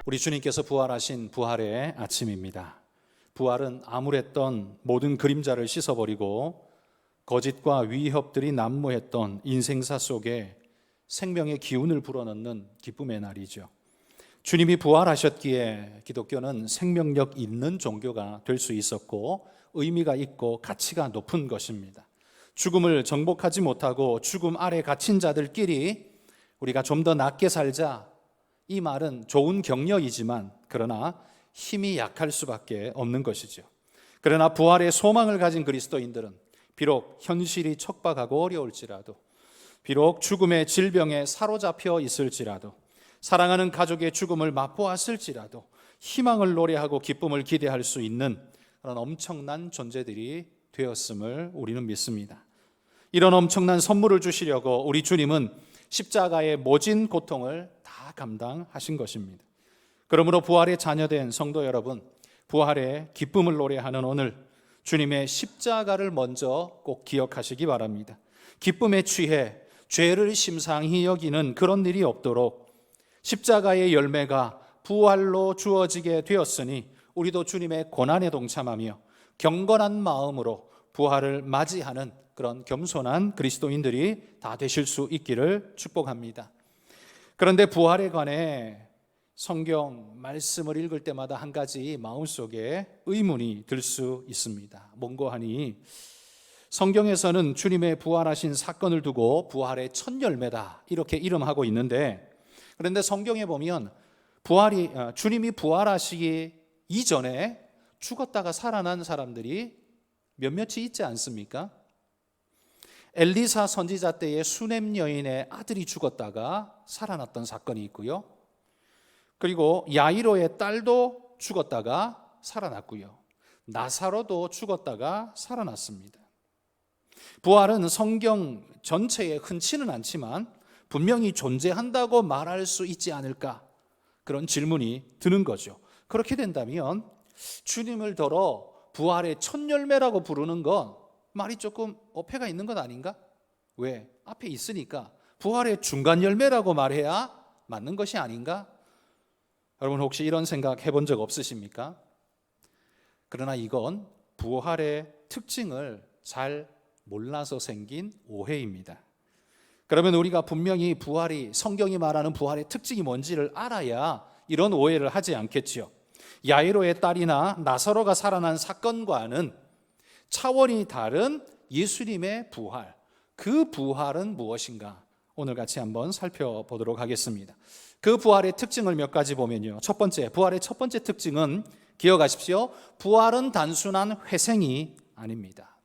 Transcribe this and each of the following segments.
우리 주님께서 부활하신 부활의 아침입니다. 부활은 암울했던 모든 그림자를 씻어버리고 거짓과 위협들이 난무했던 인생사 속에 생명의 기운을 불어넣는 기쁨의 날이죠. 주님이 부활하셨기에 기독교는 생명력 있는 종교가 될 수 있었고 의미가 있고 가치가 높은 것입니다. 죽음을 정복하지 못하고 죽음 아래 갇힌 자들끼리 우리가 좀 더 낫게 살자, 이 말은 좋은 격려이지만 그러나 힘이 약할 수밖에 없는 것이죠. 그러나 부활의 소망을 가진 그리스도인들은 비록 현실이 척박하고 어려울지라도, 비록 죽음의 질병에 사로잡혀 있을지라도, 사랑하는 가족의 죽음을 맛보았을지라도 희망을 노래하고 기쁨을 기대할 수 있는 그런 엄청난 존재들이 되었음을 우리는 믿습니다. 이런 엄청난 선물을 주시려고 우리 주님은 십자가의 모진 고통을 다 감당하신 것입니다. 그러므로 부활의 자녀된 성도 여러분, 부활의 기쁨을 노래하는 오늘 주님의 십자가를 먼저 꼭 기억하시기 바랍니다. 기쁨에 취해 죄를 심상히 여기는 그런 일이 없도록 십자가의 열매가 부활로 주어지게 되었으니 우리도 주님의 고난에 동참하며 경건한 마음으로 부활을 맞이하는 그런 겸손한 그리스도인들이 다 되실 수 있기를 축복합니다. 그런데 부활에 관해 성경 말씀을 읽을 때마다 한 가지 마음속에 의문이 들 수 있습니다. 뭔고 하니 성경에서는 주님의 부활하신 사건을 두고 부활의 첫 열매다 이렇게 이름하고 있는데, 그런데 성경에 보면 주님이 부활하시기 이전에 죽었다가 살아난 사람들이 몇몇이 있지 않습니까? 엘리사 선지자 때에 수넴 여인의 아들이 죽었다가 살아났던 사건이 있고요. 그리고 야이로의 딸도 죽었다가 살아났고요. 나사로도 죽었다가 살아났습니다. 부활은 성경 전체에 흔치는 않지만 분명히 존재한다고 말할 수 있지 않을까, 그런 질문이 드는 거죠. 그렇게 된다면 주님을 더러 부활의 첫 열매라고 부르는 건 말이 조금 어폐가 있는 것 아닌가? 왜? 앞에 있으니까 부활의 중간 열매라고 말해야 맞는 것이 아닌가? 여러분 혹시 이런 생각 해본 적 없으십니까? 그러나 이건 부활의 특징을 잘 몰라서 생긴 오해입니다. 그러면 우리가 분명히 성경이 말하는 부활의 특징이 뭔지를 알아야 이런 오해를 하지 않겠지요. 야이로의 딸이나 나사로가 살아난 사건과는 차원이 다른 예수님의 부활, 그 부활은 무엇인가? 오늘 같이 한번 살펴보도록 하겠습니다. 그 부활의 특징을 몇 가지 보면요. 부활의 첫 번째 특징은 기억하십시오. 부활은 단순한 회생이 아닙니다.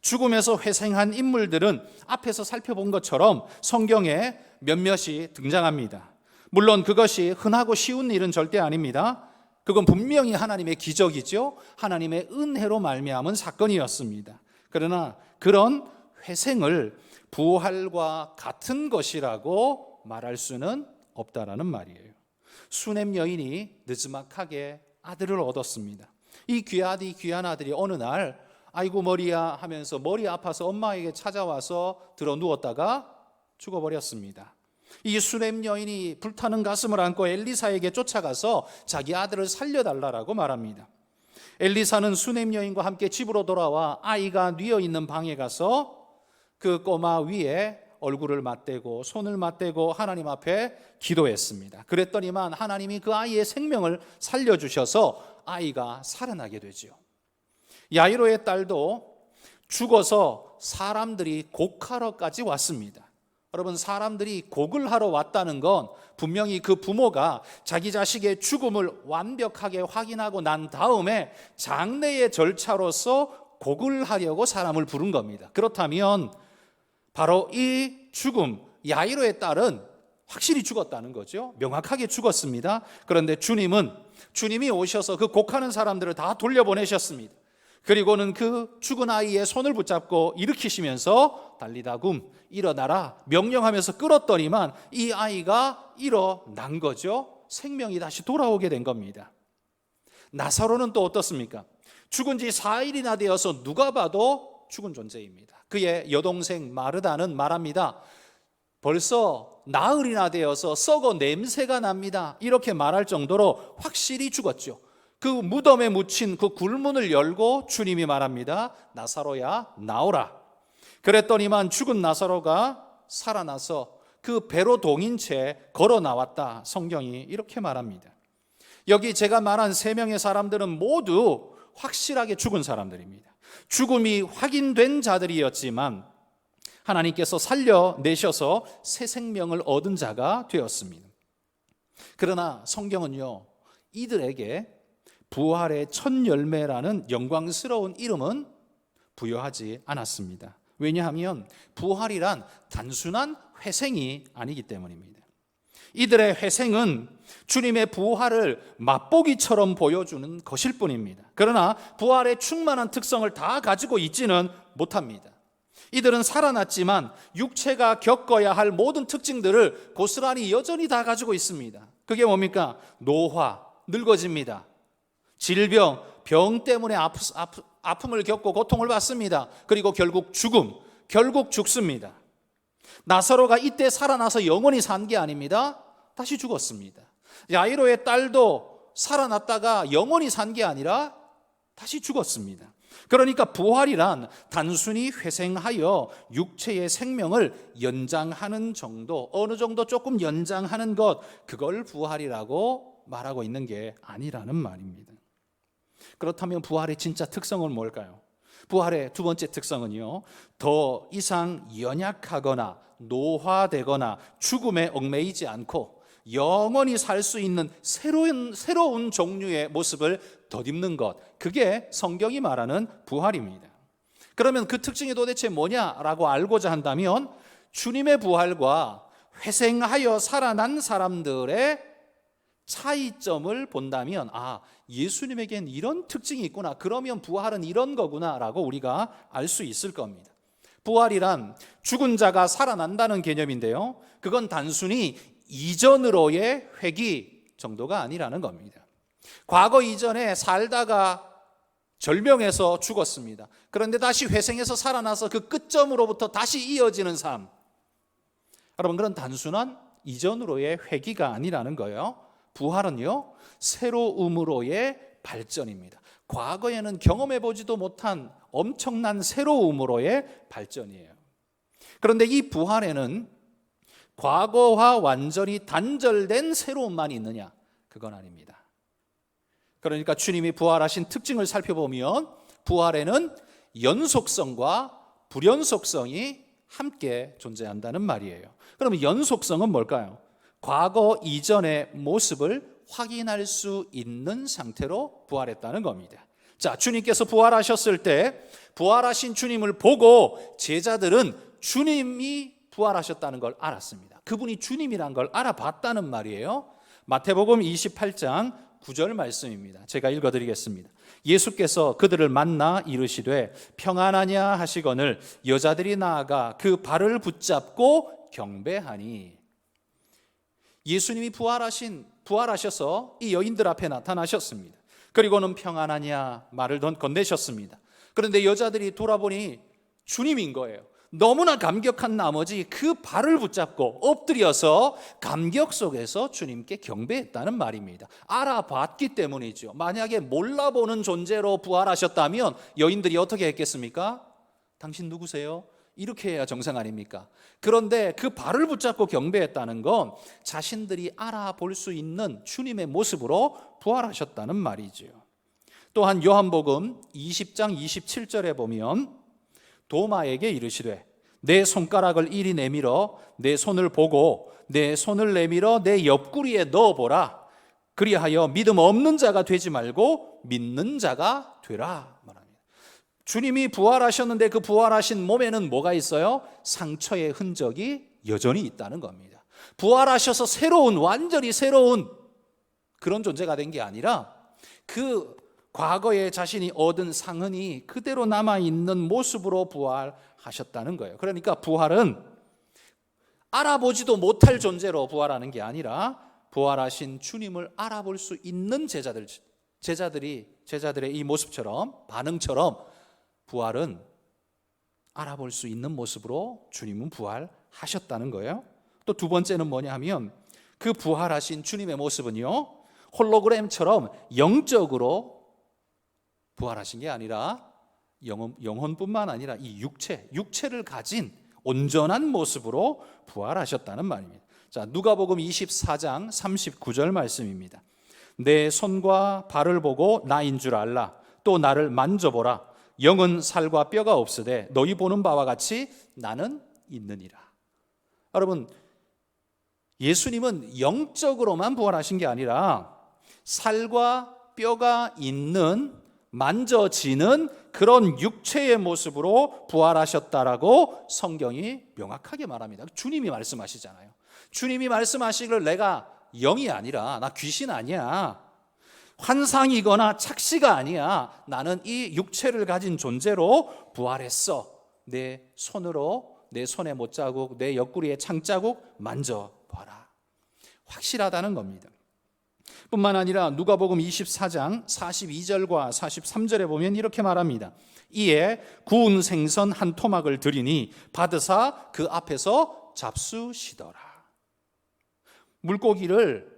죽음에서 회생한 인물들은 앞에서 살펴본 것처럼 성경에 몇몇이 등장합니다. 물론 그것이 흔하고 쉬운 일은 절대 아닙니다. 그건 분명히 하나님의 기적이죠. 하나님의 은혜로 말미암은 사건이었습니다. 그러나 그런 회생을 부활과 같은 것이라고 말할 수는 없다라는 말이에요. 수넴 여인이 느즈막하게 아들을 얻었습니다. 이 귀한 아들이 어느 날 아이고 머리야 하면서 머리 아파서 엄마에게 찾아와서 들어 누웠다가 죽어버렸습니다. 이 수넴 여인이 불타는 가슴을 안고 엘리사에게 쫓아가서 자기 아들을 살려달라고 말합니다. 엘리사는 수넴 여인과 함께 집으로 돌아와 아이가 뉘어 있는 방에 가서 그 꼬마 위에 얼굴을 맞대고 손을 맞대고 하나님 앞에 기도했습니다. 그랬더니만 하나님이 그 아이의 생명을 살려주셔서 아이가 살아나게 되죠. 야이로의 딸도 죽어서 사람들이 곡하러까지 왔습니다. 여러분, 사람들이 곡을 하러 왔다는 건 분명히 그 부모가 자기 자식의 죽음을 완벽하게 확인하고 난 다음에 장례의 절차로서 곡을 하려고 사람을 부른 겁니다. 그렇다면 바로 이 죽음, 야이로의 딸은 확실히 죽었다는 거죠. 명확하게 죽었습니다. 그런데 주님이 오셔서 그 곡하는 사람들을 다 돌려보내셨습니다. 그리고는 그 죽은 아이의 손을 붙잡고 일으키시면서 달리다굼 일어나라 명령하면서 끌었더니만 이 아이가 일어난 거죠. 생명이 다시 돌아오게 된 겁니다. 나사로는 또 어떻습니까? 죽은 지 4일이나 되어서 누가 봐도 죽은 존재입니다. 그의 여동생 마르다는 말합니다. 벌써 나흘이나 되어서 썩어 냄새가 납니다. 이렇게 말할 정도로 확실히 죽었죠. 그 무덤에 묻힌 그 굴문을 열고 주님이 말합니다. 나사로야, 나오라. 그랬더니만 죽은 나사로가 살아나서 그 배로 동인 채 걸어 나왔다. 성경이 이렇게 말합니다. 여기 제가 말한 세 명의 사람들은 모두 확실하게 죽은 사람들입니다. 죽음이 확인된 자들이었지만 하나님께서 살려내셔서 새 생명을 얻은 자가 되었습니다. 그러나 성경은요, 이들에게 부활의 첫 열매라는 영광스러운 이름은 부여하지 않았습니다. 왜냐하면 부활이란 단순한 회생이 아니기 때문입니다. 이들의 회생은 주님의 부활을 맛보기처럼 보여주는 것일 뿐입니다. 그러나 부활의 충만한 특성을 다 가지고 있지는 못합니다. 이들은 살아났지만 육체가 겪어야 할 모든 특징들을 고스란히 여전히 다 가지고 있습니다. 그게 뭡니까? 노화, 늙어집니다. 질병, 병 때문에 아픔을 겪고 고통을 받습니다. 그리고 결국 죽습니다. 나사로가 이때 살아나서 영원히 산 게 아닙니다. 다시 죽었습니다. 야이로의 딸도 살아났다가 영원히 산 게 아니라 다시 죽었습니다. 그러니까 부활이란 단순히 회생하여 육체의 생명을 연장하는 정도, 어느 정도 조금 연장하는 것, 그걸 부활이라고 말하고 있는 게 아니라는 말입니다. 그렇다면 부활의 진짜 특성은 뭘까요? 부활의 두 번째 특성은요, 더 이상 연약하거나 노화되거나 죽음에 얽매이지 않고 영원히 살 수 있는 새로운 종류의 모습을 덧입는 것, 그게 성경이 말하는 부활입니다. 그러면 그 특징이 도대체 뭐냐라고 알고자 한다면 주님의 부활과 회생하여 살아난 사람들의 차이점을 본다면, 예수님에겐 이런 특징이 있구나, 그러면 부활은 이런 거구나 라고 우리가 알 수 있을 겁니다. 부활이란 죽은 자가 살아난다는 개념인데요, 그건 단순히 이전으로의 회귀 정도가 아니라는 겁니다. 과거 이전에 살다가 절명해서 죽었습니다. 그런데 다시 회생해서 살아나서 그 끝점으로부터 다시 이어지는 삶, 여러분, 그런 단순한 이전으로의 회귀가 아니라는 거예요. 부활은요, 새로움으로의 발전입니다. 과거에는 경험해보지도 못한 엄청난 새로움으로의 발전이에요. 그런데 이 부활에는 과거와 완전히 단절된 새로움만 있느냐? 그건 아닙니다. 그러니까 주님이 부활하신 특징을 살펴보면 부활에는 연속성과 불연속성이 함께 존재한다는 말이에요. 그러면 연속성은 뭘까요? 과거 이전의 모습을 확인할 수 있는 상태로 부활했다는 겁니다. 자, 주님께서 부활하셨을 때 부활하신 주님을 보고 제자들은 주님이 부활하셨다는 걸 알았습니다. 그분이 주님이란 걸 알아봤다는 말이에요. 마태복음 28장 9절 말씀입니다. 제가 읽어드리겠습니다. 예수께서 그들을 만나 이르시되 평안하냐 하시거늘 여자들이 나아가 그 발을 붙잡고 경배하니. 예수님이 부활하셔서 이 여인들 앞에 나타나셨습니다. 그리고는 평안하냐 말을 건네셨습니다. 그런데 여자들이 돌아보니 주님인 거예요. 너무나 감격한 나머지 그 발을 붙잡고 엎드려서 감격 속에서 주님께 경배했다는 말입니다. 알아봤기 때문이죠. 만약에 몰라보는 존재로 부활하셨다면 여인들이 어떻게 했겠습니까? 당신 누구세요? 이렇게 해야 정상 아닙니까? 그런데 그 발을 붙잡고 경배했다는 건 자신들이 알아볼 수 있는 주님의 모습으로 부활하셨다는 말이죠. 또한 요한복음 20장 27절에 보면 도마에게 이르시되 내 손가락을 이리 내밀어 내 손을 보고 내 손을 내밀어 내 옆구리에 넣어보라. 그리하여 믿음 없는 자가 되지 말고 믿는 자가 되라 말합니다. 주님이 부활하셨는데 그 부활하신 몸에는 뭐가 있어요? 상처의 흔적이 여전히 있다는 겁니다. 부활하셔서 완전히 새로운 그런 존재가 된 게 아니라 그 과거에 자신이 얻은 상흔이 그대로 남아있는 모습으로 부활하셨다는 거예요. 그러니까 부활은 알아보지도 못할 존재로 부활하는 게 아니라 부활하신 주님을 알아볼 수 있는 제자들의 이 모습처럼, 반응처럼 부활은 알아볼 수 있는 모습으로 주님은 부활하셨다는 거예요. 또 두 번째는 뭐냐 하면 그 부활하신 주님의 모습은요, 홀로그램처럼 영적으로 부활하신 게 아니라 영혼뿐만 아니라 이 육체를 가진 온전한 모습으로 부활하셨다는 말입니다. 자, 누가복음 24장 39절 말씀입니다. 내 손과 발을 보고 나인 줄 알라. 또 나를 만져보라. 영은 살과 뼈가 없으되 너희 보는 바와 같이 나는 있느니라. 여러분, 예수님은 영적으로만 부활하신 게 아니라 살과 뼈가 있는, 만져지는 그런 육체의 모습으로 부활하셨다라고 성경이 명확하게 말합니다. 주님이 말씀하시잖아요. 주님이 말씀하시기를 내가 영이 아니라, 나 귀신 아니야, 환상이거나 착시가 아니야, 나는 이 육체를 가진 존재로 부활했어. 내 손으로 내 손의 못자국, 내 옆구리의 창자국 만져봐라. 확실하다는 겁니다. 뿐만 아니라 누가복음 24장 42절과 43절에 보면 이렇게 말합니다. 이에 구운 생선 한 토막을 드리니 받으사 그 앞에서 잡수시더라. 물고기를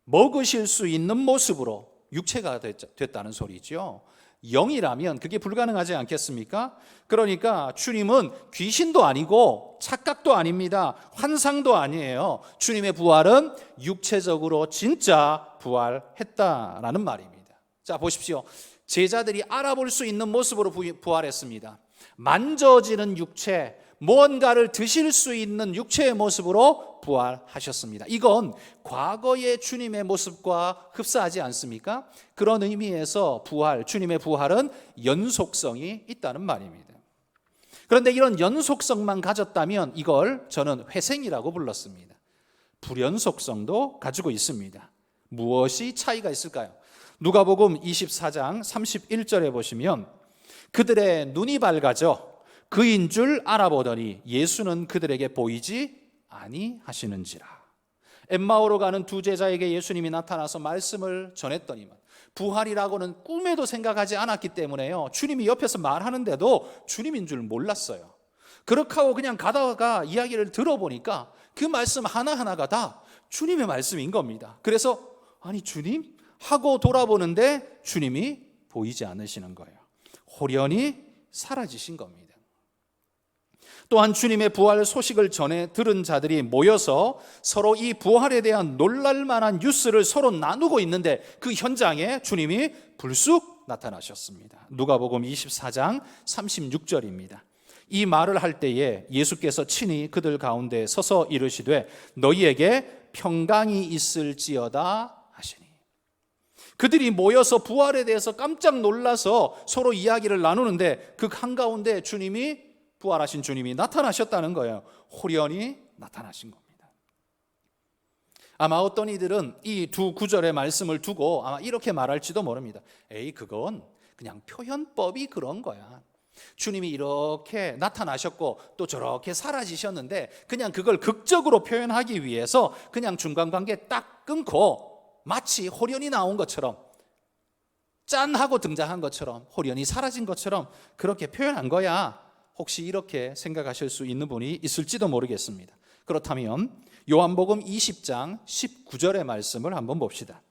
먹으실 수 있는 모습으로 육체가 됐다는 소리죠. 영이라면 그게 불가능하지 않겠습니까? 그러니까 주님은 귀신도 아니고 착각도 아닙니다. 환상도 아니에요. 주님의 부활은 육체적으로 진짜 부활했다라는 말입니다. 자, 보십시오. 제자들이 알아볼 수 있는 모습으로 부활했습니다. 만져지는 육체, 무언가를 드실 수 있는 육체의 모습으로 부활하셨습니다. 이건 과거의 주님의 모습과 흡사하지 않습니까? 그런 의미에서 주님의 부활은 연속성이 있다는 말입니다. 그런데 이런 연속성만 가졌다면 이걸 저는 회생이라고 불렀습니다. 불연속성도 가지고 있습니다. 무엇이 차이가 있을까요? 누가복음 24장 31절에 보시면 그들의 눈이 밝아져 그인 줄 알아보더니 예수는 그들에게 보이지 아니하시는지라. 엠마오로 가는 두 제자에게 예수님이 나타나서 말씀을 전했더니만 부활이라고는 꿈에도 생각하지 않았기 때문에요, 주님이 옆에서 말하는데도 주님인 줄 몰랐어요. 그렇게 하고 그냥 가다가 이야기를 들어보니까 그 말씀 하나하나가 다 주님의 말씀인 겁니다. 그래서 아니 주님? 하고 돌아보는데 주님이 보이지 않으시는 거예요. 홀연히 사라지신 겁니다. 또한 주님의 부활 소식을 전해 들은 자들이 모여서 서로 이 부활에 대한 놀랄만한 뉴스를 서로 나누고 있는데 그 현장에 주님이 불쑥 나타나셨습니다. 누가복음 24장 36절입니다. 이 말을 할 때에 예수께서 친히 그들 가운데 서서 이르시되 너희에게 평강이 있을지어다 하시니. 그들이 모여서 부활에 대해서 깜짝 놀라서 서로 이야기를 나누는데 그 한가운데 부활하신 주님이 나타나셨다는 거예요. 홀연히 나타나신 겁니다. 아마 어떤 이들은 이 두 구절의 말씀을 두고 아마 이렇게 말할지도 모릅니다. 에이, 그건 그냥 표현법이 그런 거야. 주님이 이렇게 나타나셨고 또 저렇게 사라지셨는데 그냥 그걸 극적으로 표현하기 위해서 그냥 중간관계 딱 끊고 마치 홀연히 나온 것처럼, 짠 하고 등장한 것처럼, 홀연히 사라진 것처럼 그렇게 표현한 거야. 혹시 이렇게 생각하실 수 있는 분이 있을지도 모르겠습니다. 그렇다면 요한복음 20장 19절의 말씀을 한번 봅시다.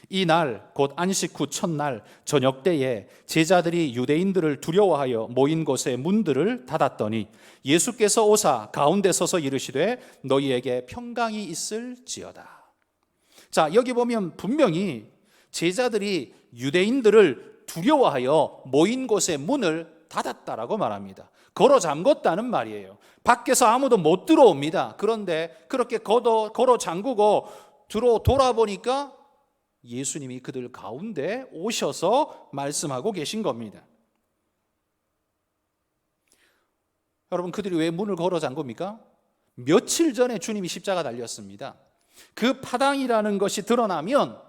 이날 곧 안식 후 첫날 저녁 때에 제자들이 유대인들을 두려워하여 모인 곳의 문들을 닫았더니 예수께서 오사 가운데 서서 이르시되 너희에게 평강이 있을지어다. 자, 여기 보면 분명히 제자들이 유대인들을 두려워하여 모인 곳의 문을 닫았다라고 말합니다. 걸어 잠궜다는 말이에요. 밖에서 아무도 못 들어옵니다. 그런데 그렇게 걸어 잠그고 돌아보니까 예수님이 그들 가운데 오셔서 말씀하고 계신 겁니다. 여러분, 그들이 왜 문을 걸어 잠굽니까? 며칠 전에 주님이 십자가 달렸습니다. 그 파당이라는 것이 드러나면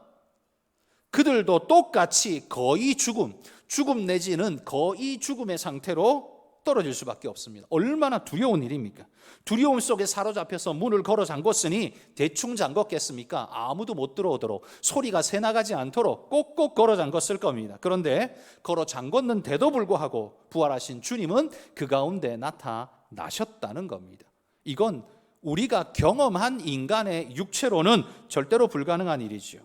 그들도 똑같이 거의 죽음 내지는 거의 죽음의 상태로 떨어질 수밖에 없습니다. 얼마나 두려운 일입니까? 두려움 속에 사로잡혀서 문을 걸어 잠궜으니 대충 잠궜겠습니까? 아무도 못 들어오도록, 소리가 새나가지 않도록 꼭꼭 걸어 잠궜을 겁니다. 그런데 걸어 잠궜는데도 불구하고 부활하신 주님은 그 가운데 나타나셨다는 겁니다. 이건 우리가 경험한 인간의 육체로는 절대로 불가능한 일이지요.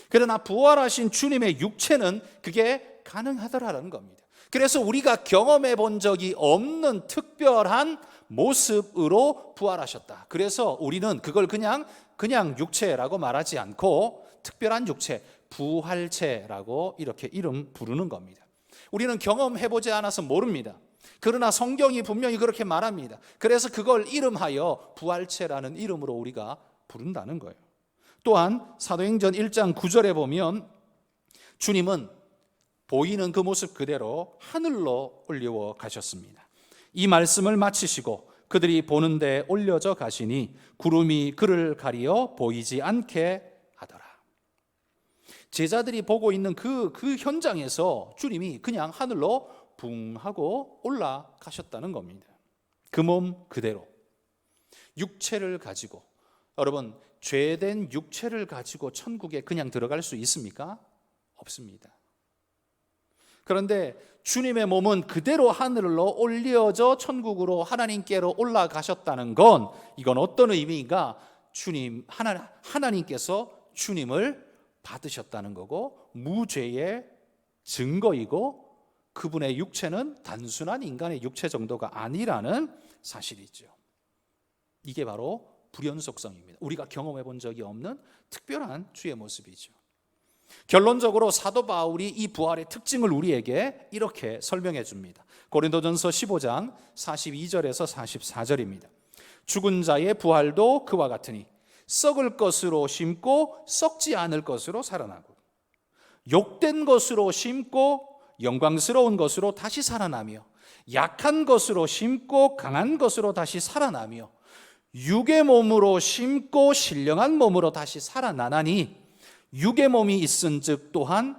그러나 부활하신 주님의 육체는 그게 가능하더라는 겁니다. 그래서 우리가 경험해 본 적이 없는 특별한 모습으로 부활하셨다. 그래서 우리는 그걸 그냥 육체라고 말하지 않고 특별한 육체, 부활체라고 이렇게 이름 부르는 겁니다. 우리는 경험해보지 않아서 모릅니다. 그러나 성경이 분명히 그렇게 말합니다. 그래서 그걸 이름하여 부활체라는 이름으로 우리가 부른다는 거예요. 또한 사도행전 1장 9절에 보면 주님은 보이는 그 모습 그대로 하늘로 올려 가셨습니다. 이 말씀을 마치시고 그들이 보는 데 올려져 가시니 구름이 그를 가리어 보이지 않게 하더라. 제자들이 보고 있는 그 현장에서 주님이 그냥 하늘로 붕 하고 올라가셨다는 겁니다. 그 몸 그대로 육체를 가지고, 여러분, 죄된 육체를 가지고 천국에 그냥 들어갈 수 있습니까? 없습니다. 그런데 주님의 몸은 그대로 하늘로 올려져 천국으로 하나님께로 올라가셨다는 건, 이건 어떤 의미인가? 하나님께서 주님을 받으셨다는 거고, 무죄의 증거이고, 그분의 육체는 단순한 인간의 육체 정도가 아니라는 사실이죠. 이게 바로 불연속성입니다. 우리가 경험해 본 적이 없는 특별한 주의 모습이죠. 결론적으로 사도 바울이 이 부활의 특징을 우리에게 이렇게 설명해 줍니다. 고린도전서 15장 42절에서 44절입니다. 죽은 자의 부활도 그와 같으니 썩을 것으로 심고 썩지 않을 것으로 살아나고, 욕된 것으로 심고 영광스러운 것으로 다시 살아나며, 약한 것으로 심고 강한 것으로 다시 살아나며, 육의 몸으로 심고 신령한 몸으로 다시 살아나나니 육의 몸이 있은즉 또한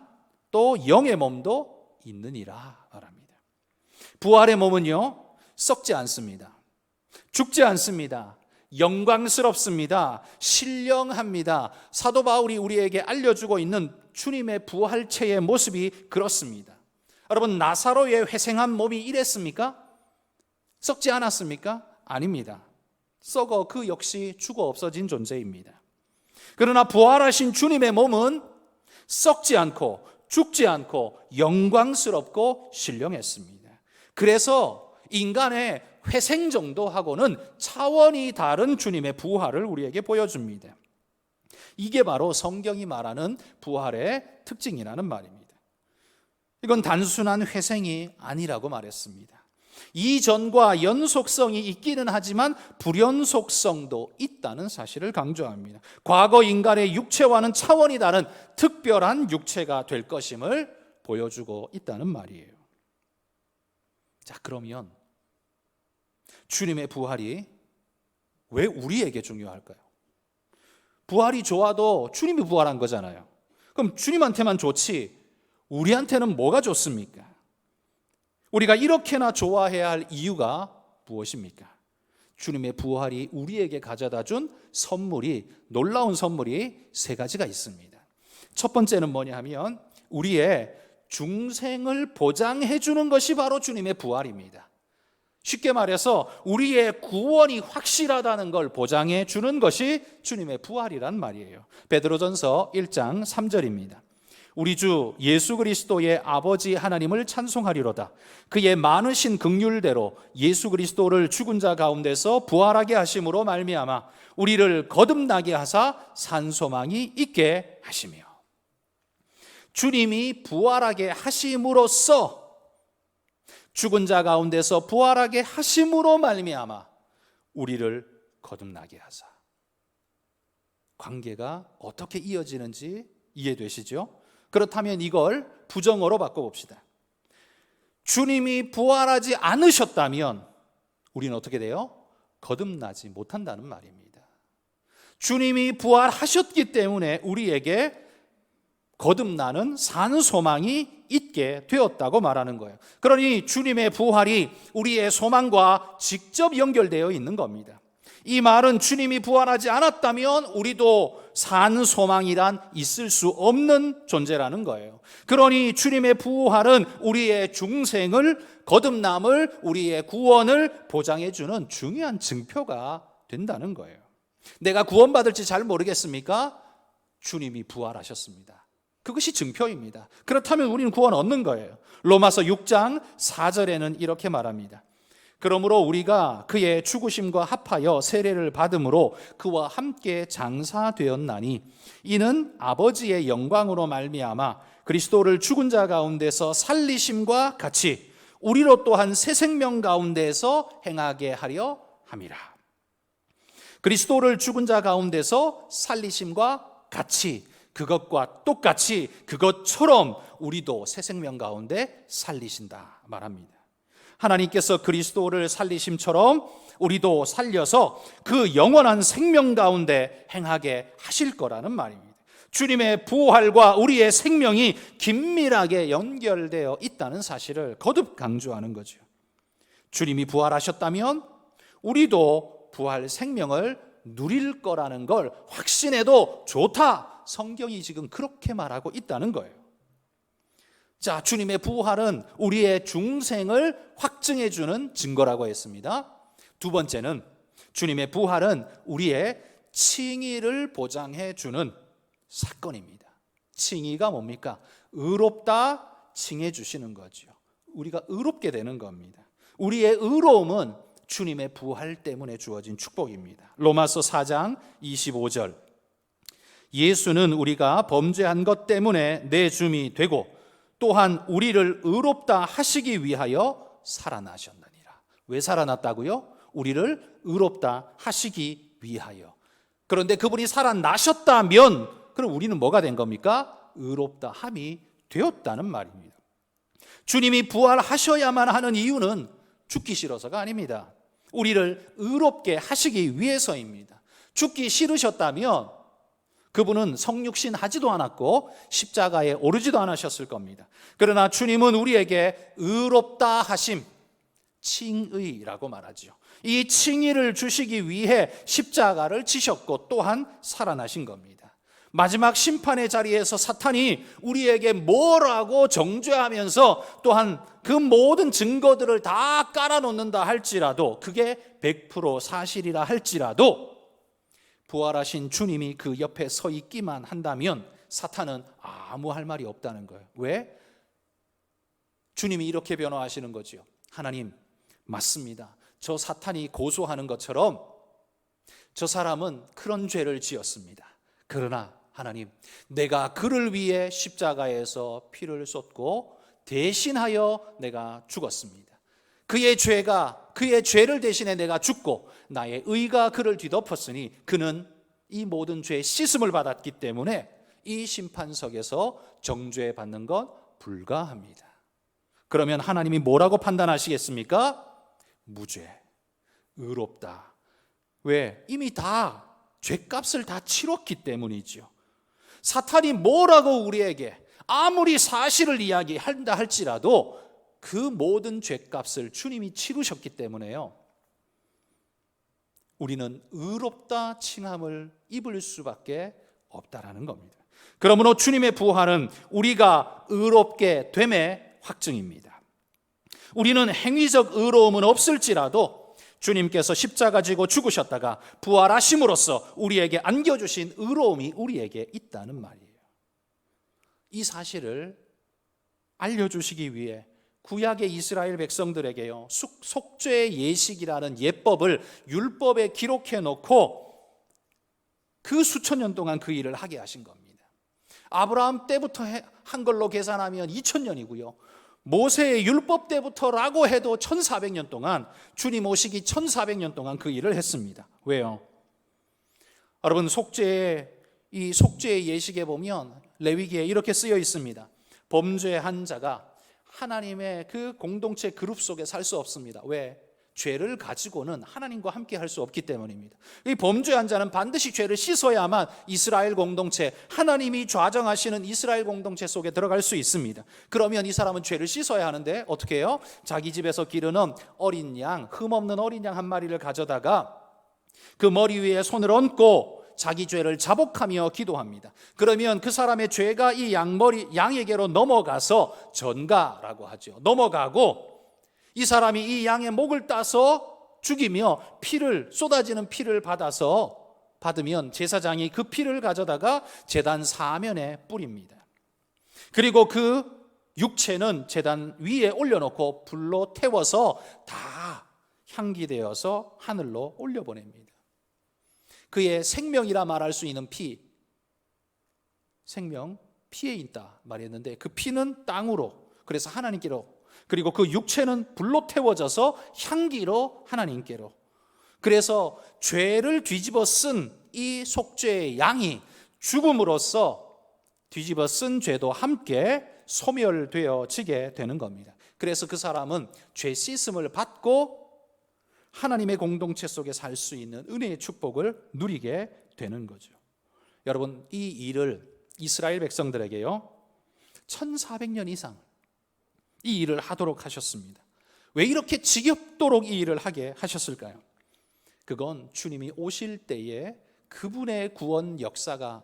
또 영의 몸도 있느니라 말합니다. 부활의 몸은요, 썩지 않습니다. 죽지 않습니다. 영광스럽습니다. 신령합니다. 사도 바울이 우리에게 알려주고 있는 주님의 부활체의 모습이 그렇습니다. 여러분, 나사로의 회생한 몸이 이랬습니까? 썩지 않았습니까? 아닙니다. 썩어 그 역시 죽어 없어진 존재입니다. 그러나 부활하신 주님의 몸은 썩지 않고 죽지 않고 영광스럽고 신령했습니다. 그래서 인간의 회생 정도하고는 차원이 다른 주님의 부활을 우리에게 보여줍니다. 이게 바로 성경이 말하는 부활의 특징이라는 말입니다. 이건 단순한 회생이 아니라고 말했습니다. 이전과 연속성이 있기는 하지만 불연속성도 있다는 사실을 강조합니다. 과거 인간의 육체와는 차원이 다른 특별한 육체가 될 것임을 보여주고 있다는 말이에요. 자, 그러면 주님의 부활이 왜 우리에게 중요할까요? 부활이 좋아도 주님이 부활한 거잖아요. 그럼 주님한테만 좋지 우리한테는 뭐가 좋습니까? 우리가 이렇게나 좋아해야 할 이유가 무엇입니까? 주님의 부활이 우리에게 가져다 준 선물이, 놀라운 선물이 세 가지가 있습니다. 첫 번째는 뭐냐 하면 우리의 중생을 보장해 주는 것이 바로 주님의 부활입니다. 쉽게 말해서 우리의 구원이 확실하다는 걸 보장해 주는 것이 주님의 부활이란 말이에요. 베드로전서 1장 3절입니다. 우리 주 예수 그리스도의 아버지 하나님을 찬송하리로다. 그의 많으신 긍휼대로 예수 그리스도를 죽은 자 가운데서 부활하게 하심으로 말미암아 우리를 거듭나게 하사 산 소망이 있게 하시며, 주님이 부활하게 하심으로써, 죽은 자 가운데서 부활하게 하심으로 말미암아 우리를 거듭나게 하사. 관계가 어떻게 이어지는지 이해되시죠? 그렇다면 이걸 부정어로 바꿔봅시다. 주님이 부활하지 않으셨다면 우리는 어떻게 돼요? 거듭나지 못한다는 말입니다. 주님이 부활하셨기 때문에 우리에게 거듭나는 산 소망이 있게 되었다고 말하는 거예요. 그러니 주님의 부활이 우리의 소망과 직접 연결되어 있는 겁니다. 이 말은 주님이 부활하지 않았다면 우리도 산 소망이란 있을 수 없는 존재라는 거예요. 그러니 주님의 부활은 우리의 중생을, 거듭남을, 우리의 구원을 보장해 주는 중요한 증표가 된다는 거예요. 내가 구원받을지 잘 모르겠습니까? 주님이 부활하셨습니다. 그것이 증표입니다. 그렇다면 우리는 구원 얻는 거예요. 로마서 6장 4절에는 이렇게 말합니다. 그러므로 우리가 그의 죽으심과 합하여 세례를 받음으로 그와 함께 장사되었나니 이는 아버지의 영광으로 말미암아 그리스도를 죽은 자 가운데서 살리심과 같이 우리로 또한 새 생명 가운데서 행하게 하려 함이라. 그리스도를 죽은 자 가운데서 살리심과 같이, 그것과 똑같이, 그것처럼 우리도 새 생명 가운데 살리신다 말합니다. 하나님께서 그리스도를 살리심처럼 우리도 살려서 그 영원한 생명 가운데 행하게 하실 거라는 말입니다. 주님의 부활과 우리의 생명이 긴밀하게 연결되어 있다는 사실을 거듭 강조하는 거죠. 주님이 부활하셨다면 우리도 부활 생명을 누릴 거라는 걸 확신해도 좋다. 성경이 지금 그렇게 말하고 있다는 거예요. 자, 주님의 부활은 우리의 중생을 확증해 주는 증거라고 했습니다. 두 번째는 주님의 부활은 우리의 칭의를 보장해 주는 사건입니다. 칭의가 뭡니까? 의롭다 칭해 주시는 거죠. 우리가 의롭게 되는 겁니다. 우리의 의로움은 주님의 부활 때문에 주어진 축복입니다. 로마서 4장 25절. 예수는 우리가 범죄한 것 때문에 내줌이 되고 또한 우리를 의롭다 하시기 위하여 살아나셨느니라. 왜 살아났다고요? 우리를 의롭다 하시기 위하여. 그런데 그분이 살아나셨다면 그럼 우리는 뭐가 된 겁니까? 의롭다 함이 되었다는 말입니다. 주님이 부활하셔야만 하는 이유는 죽기 싫어서가 아닙니다. 우리를 의롭게 하시기 위해서입니다. 죽기 싫으셨다면 그분은 성육신 하지도 않았고 십자가에 오르지도 않으셨을 겁니다. 그러나 주님은 우리에게 의롭다 하심, 칭의라고 말하죠. 이 칭의를 주시기 위해 십자가를 지셨고 또한 살아나신 겁니다. 마지막 심판의 자리에서 사탄이 우리에게 뭐라고 정죄하면서 또한 그 모든 증거들을 다 깔아놓는다 할지라도, 그게 100% 사실이라 할지라도 부활하신 주님이 그 옆에 서 있기만 한다면 사탄은 아무 할 말이 없다는 거예요. 왜? 주님이 이렇게 변호하시는 거죠. 하나님, 맞습니다. 저 사탄이 고소하는 것처럼 저 사람은 그런 죄를 지었습니다. 그러나 하나님, 내가 그를 위해 십자가에서 피를 쏟고 대신하여 내가 죽었습니다. 그의 죄를 대신해 내가 죽고 나의 의가 그를 뒤덮었으니 그는 이 모든 죄의 씻음을 받았기 때문에 이 심판석에서 정죄받는 건 불가합니다. 그러면 하나님이 뭐라고 판단하시겠습니까? 무죄, 의롭다. 왜? 이미 다 죄값을 다 치렀기 때문이죠. 사탄이 뭐라고 우리에게 아무리 사실을 이야기한다 할지라도 그 모든 죄값을 주님이 치르셨기 때문에요, 우리는 의롭다 칭함을 입을 수밖에 없다라는 겁니다. 그러므로 주님의 부활은 우리가 의롭게 됨의 확증입니다. 우리는 행위적 의로움은 없을지라도 주님께서 십자가 지고 죽으셨다가 부활하심으로써 우리에게 안겨주신 의로움이 우리에게 있다는 말이에요. 이 사실을 알려주시기 위해 구약의 이스라엘 백성들에게요, 속죄의 예식이라는 예법을 율법에 기록해 놓고 그 수천 년 동안 그 일을 하게 하신 겁니다. 아브라함 때부터 한 걸로 계산하면 2000년이고요. 모세의 율법 때부터라고 해도 1400년 동안, 주님 오시기 1400년 동안 그 일을 했습니다. 왜요? 여러분, 속죄의 예식에 보면 레위기에 이렇게 쓰여 있습니다. 범죄한 자가 하나님의 그 공동체 그룹 속에 살 수 없습니다. 왜? 죄를 가지고는 하나님과 함께 할 수 없기 때문입니다. 이 범죄한 자는 반드시 죄를 씻어야만 이스라엘 공동체, 하나님이 좌정하시는 이스라엘 공동체 속에 들어갈 수 있습니다. 그러면 이 사람은 죄를 씻어야 하는데 어떻게 해요? 자기 집에서 기르는 어린 양, 흠없는 어린 양 한 마리를 가져다가 그 머리 위에 손을 얹고 자기 죄를 자복하며 기도합니다. 그러면 그 사람의 죄가 이 양에게로 넘어가서 전가라고 하죠. 넘어가고 이 사람이 이 양의 목을 따서 죽이며 쏟아지는 피를 받으면 제사장이 그 피를 가져다가 제단 사면에 뿌립니다. 그리고 그 육체는 제단 위에 올려놓고 불로 태워서 다 향기되어서 하늘로 올려보냅니다. 그의 생명이라 말할 수 있는 생명 피에 있다 말했는데 그 피는 땅으로, 그래서 하나님께로, 그리고 그 육체는 불로 태워져서 향기로 하나님께로. 그래서 죄를 뒤집어 쓴 이 속죄의 양이 죽음으로써 뒤집어 쓴 죄도 함께 소멸되어지게 되는 겁니다. 그래서 그 사람은 죄 씻음을 받고 하나님의 공동체 속에 살 수 있는 은혜의 축복을 누리게 되는 거죠. 여러분, 이 일을 이스라엘 백성들에게요 1400년 이상 이 일을 하도록 하셨습니다. 왜 이렇게 지겹도록 이 일을 하게 하셨을까요? 그건 주님이 오실 때에 그분의 구원 역사가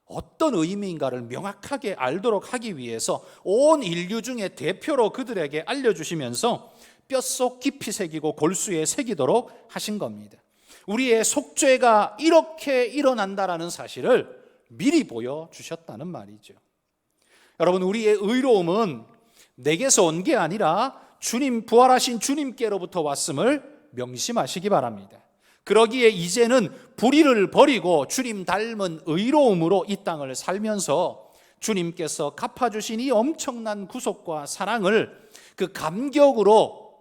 어떤 의미인가를 명확하게 알도록 하기 위해서 온 인류 중에 대표로 그들에게 알려주시면서 뼛속 깊이 새기고 골수에 새기도록 하신 겁니다. 우리의 속죄가 이렇게 일어난다라는 사실을 미리 보여주셨다는 말이죠. 여러분, 우리의 의로움은 내게서 온 게 아니라 부활하신 주님께로부터 왔음을 명심하시기 바랍니다. 그러기에 이제는 불의를 버리고 주님 닮은 의로움으로 이 땅을 살면서 주님께서 갚아주신 이 엄청난 구속과 사랑을 그 감격으로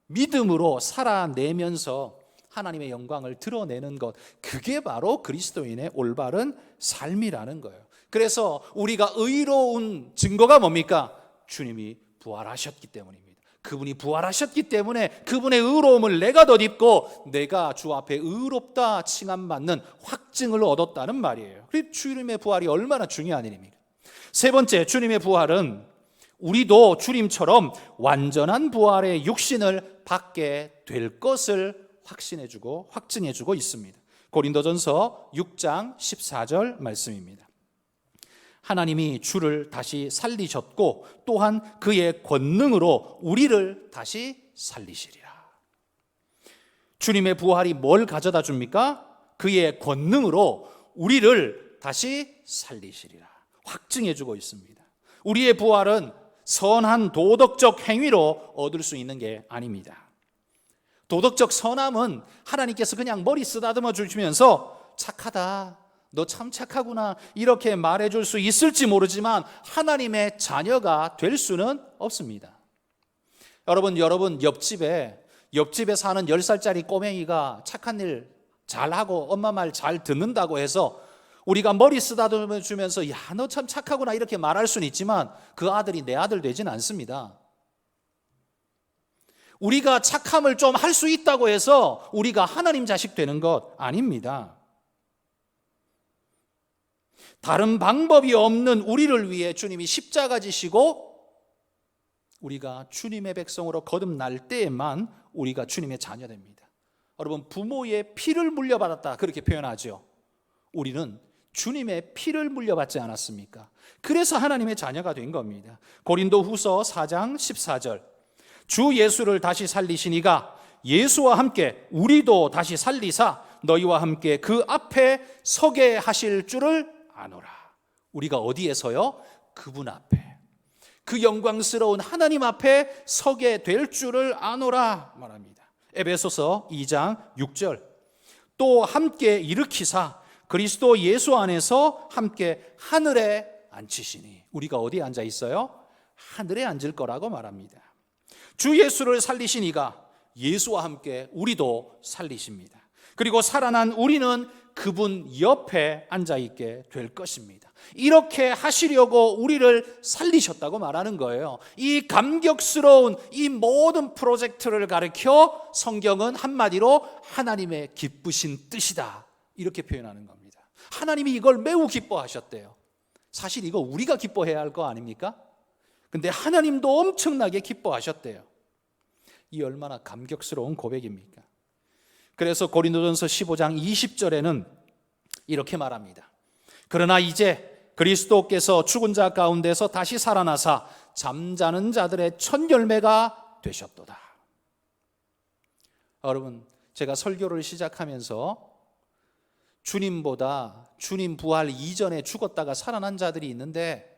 믿음으로 살아내면서 하나님의 영광을 드러내는 것, 그게 바로 그리스도인의 올바른 삶이라는 거예요. 그래서 우리가 의로운 증거가 뭡니까? 주님이 부활하셨기 때문입니다. 그분이 부활하셨기 때문에 그분의 의로움을 내가 덧입고 내가 주 앞에 의롭다 칭함받는 확증을 얻었다는 말이에요. 그래서 주님의 부활이 얼마나 중요한 일입니까? 세 번째, 주님의 부활은 우리도 주님처럼 완전한 부활의 육신을 받게 될 것을 확증해주고 있습니다. 고린도전서 6장 14절 말씀입니다. 하나님이 주를 다시 살리셨고 또한 그의 권능으로 우리를 다시 살리시리라. 주님의 부활이 뭘 가져다 줍니까? 그의 권능으로 우리를 다시 살리시리라 확증해주고 있습니다. 우리의 부활은 선한 도덕적 행위로 얻을 수 있는 게 아닙니다. 도덕적 선함은 하나님께서 그냥 머리 쓰다듬어 주시면서 착하다, 너 참 착하구나 이렇게 말해줄 수 있을지 모르지만 하나님의 자녀가 될 수는 없습니다. 여러분 옆집에 사는 10살짜리 꼬맹이가 착한 일 잘하고 엄마 말 잘 듣는다고 해서 우리가 머리 쓰다듬어 주면서 야, 너 참 착하구나 이렇게 말할 수는 있지만 그 아들이 내 아들 되지는 않습니다. 우리가 착함을 좀 할 수 있다고 해서 우리가 하나님 자식 되는 것 아닙니다. 다른 방법이 없는 우리를 위해 주님이 십자가 지시고 우리가 주님의 백성으로 거듭날 때에만 우리가 주님의 자녀 됩니다. 여러분, 부모의 피를 물려받았다 그렇게 표현하죠. 우리는 주님의 피를 물려받지 않았습니까? 그래서 하나님의 자녀가 된 겁니다. 고린도후서 4장 14절, 주 예수를 다시 살리신 이가 예수와 함께 우리도 다시 살리사 너희와 함께 그 앞에 서게 하실 줄을 아노라. 우리가 어디에서요? 그분 앞에, 그 영광스러운 하나님 앞에 서게 될 줄을 아노라 말합니다. 에베소서 2장 6절, 또 함께 일으키사 그리스도 예수 안에서 함께 하늘에 앉히시니. 우리가 어디에 앉아 있어요? 하늘에 앉을 거라고 말합니다. 주 예수를 살리신 이가 예수와 함께 우리도 살리십니다. 그리고 살아난 우리는 그분 옆에 앉아있게 될 것입니다. 이렇게 하시려고 우리를 살리셨다고 말하는 거예요. 이 감격스러운 이 모든 프로젝트를 가리켜 성경은 한마디로 하나님의 기쁘신 뜻이다 이렇게 표현하는 겁니다. 하나님이 이걸 매우 기뻐하셨대요. 사실 이거 우리가 기뻐해야 할 거 아닙니까? 근데 하나님도 엄청나게 기뻐하셨대요. 이 얼마나 감격스러운 고백입니까? 그래서 고린도전서 15장 20절에는 이렇게 말합니다. 그러나 이제 그리스도께서 죽은 자 가운데서 다시 살아나사 잠자는 자들의 첫 열매가 되셨도다. 여러분, 제가 설교를 시작하면서 주님보다 주님 부활 이전에 죽었다가 살아난 자들이 있는데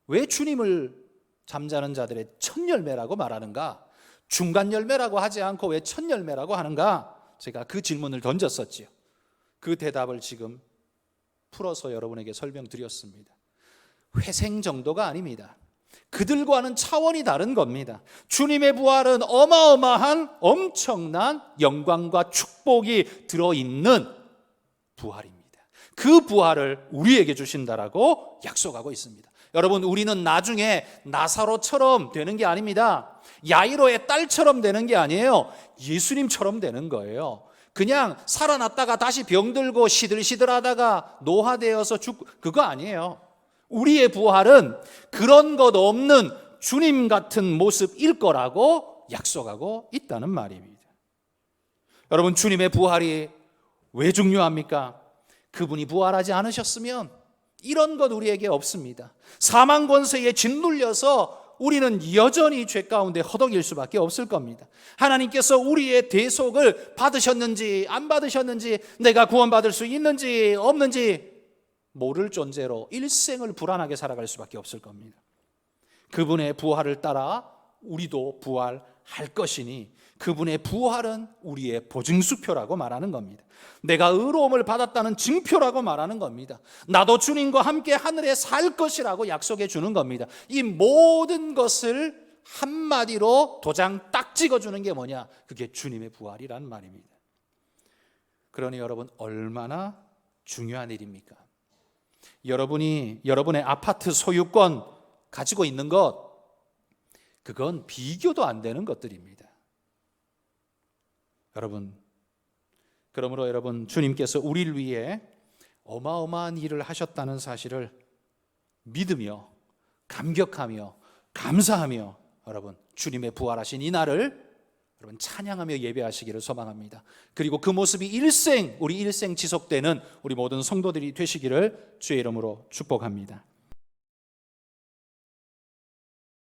왜 주님을 잠자는 자들의 첫 열매라고 말하는가? 중간 열매라고 하지 않고 왜 첫 열매라고 하는가? 제가 그 질문을 던졌었지요. 그 대답을 지금 풀어서 여러분에게 설명드렸습니다. 회생 정도가 아닙니다. 그들과는 차원이 다른 겁니다. 주님의 부활은 어마어마한 엄청난 영광과 축복이 들어있는 부활입니다. 그 부활을 우리에게 주신다라고 약속하고 있습니다. 여러분, 우리는 나중에 나사로처럼 되는 게 아닙니다. 야이로의 딸처럼 되는 게 아니에요. 예수님처럼 되는 거예요. 그냥 살아났다가 다시 병들고 시들시들하다가 노화되어서 죽고 그거 아니에요. 우리의 부활은 그런 것 없는 주님 같은 모습일 거라고 약속하고 있다는 말입니다. 여러분, 주님의 부활이 왜 중요합니까? 그분이 부활하지 않으셨으면 이런 것 우리에게 없습니다. 사망 권세에 짓눌려서 우리는 여전히 죄 가운데 허덕일 수밖에 없을 겁니다. 하나님께서 우리의 대속을 받으셨는지 안 받으셨는지, 내가 구원받을 수 있는지 없는지 모를 존재로 일생을 불안하게 살아갈 수밖에 없을 겁니다. 그분의 부활을 따라 우리도 부활할 것이니 그분의 부활은 우리의 보증수표라고 말하는 겁니다. 내가 의로움을 받았다는 증표라고 말하는 겁니다. 나도 주님과 함께 하늘에 살 것이라고 약속해 주는 겁니다. 이 모든 것을 한마디로 도장 딱 찍어주는 게 뭐냐? 그게 주님의 부활이란 말입니다. 그러니 여러분, 얼마나 중요한 일입니까? 여러분이 여러분의 아파트 소유권 가지고 있는 것, 그건 비교도 안 되는 것들입니다. 여러분, 그러므로 여러분, 주님께서 우리를 위해 어마어마한 일을 하셨다는 사실을 믿으며 감격하며 감사하며 여러분, 주님의 부활하신 이 날을 여러분 찬양하며 예배하시기를 소망합니다. 그리고 그 모습이 우리 일생 지속되는 우리 모든 성도들이 되시기를 주의 이름으로 축복합니다.